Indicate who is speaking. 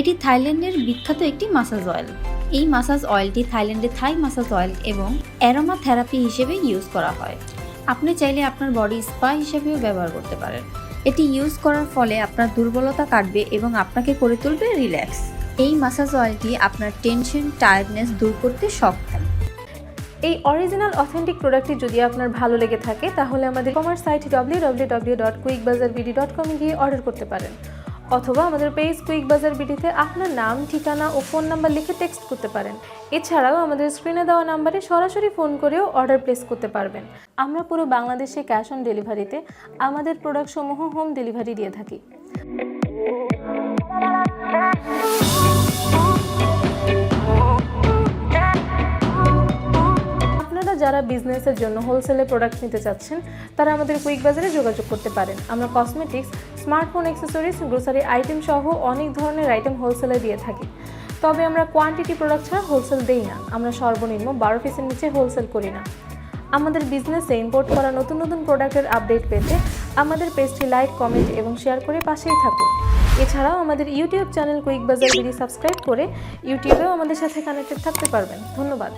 Speaker 1: এটি থাইল্যান্ডের বিখ্যাত একটি মাসাজ অয়েল। এই মাসাজ অয়েলটি থাইল্যান্ডে থাই মাসাজ অয়েল এবং অ্যারোমা থেরাপি হিসেবে ইউজ করা হয়। আপনি চাইলে আপনার বডি স্পা হিসেবেও ব্যবহার করতে পারেন। এটি ইউজ করার ফলে আপনার দুর্বলতা কাটবে এবং আপনাকে করে তুলবে রিল্যাক্স। এই মাসাজ অয়েলটি আপনার টেনশন, টায়ার্ডনেস দূর করতে সক্ষম।
Speaker 2: এই অরিজিনাল অথেন্টিক প্রোডাক্টটি যদি আপনার ভালো লেগে থাকে তাহলে আমাদের কমার্স সাইট www.quickbazarbd.com গিয়ে অর্ডার করতে পারেন, অথবা আমাদের পেজ কুইক বাজার বিডিতে আপনার নাম, ঠিকানা ও ফোন নাম্বার লিখে টেক্সট করতে পারেন। এছাড়াও আমাদের স্ক্রিনে দেওয়া নাম্বারে সরাসরি ফোন করেও অর্ডার প্লেস করতে পারবেন। আমরা পুরো বাংলাদেশে ক্যাশ অন ডেলিভারিতে আমাদের প্রোডাক্টসমূহ হোম ডেলিভারি দিয়ে থাকি। যারা বিজনেসের জন্য হোলসেলে প্রোডাক্ট নিতে চাচ্ছেন তারা আমাদের কুইক বাজারে যোগাযোগ করতে পারেন। আমরা cosmetics, smartphone accessories, grocery item সহ অনেক ধরনের আইটেম হোলসেলে দিয়ে থাকি। তবে আমরা কোয়ান্টিটি প্রোডাক্ট ছাড়া হোলসেল দেই না। আমরা সর্বনিম্ন 12 পিসের নিচে হোলসেল করি না। আমাদের বিজনেসে ইম্পোর্ট করা নতুন নতুন প্রোডাক্টের আপডেট পেতে আমাদের পেজটি লাইক, কমেন্ট এবং শেয়ার করে পাশেই থাকুন। এছাড়াও আমাদের ইউটিউব চ্যানেল কুইক বাজার বিডি সাবস্ক্রাইব করে ইউটিউবেও আমাদের সাথে কানেক্টেড থাকতে পারবেন। ধন্যবাদ।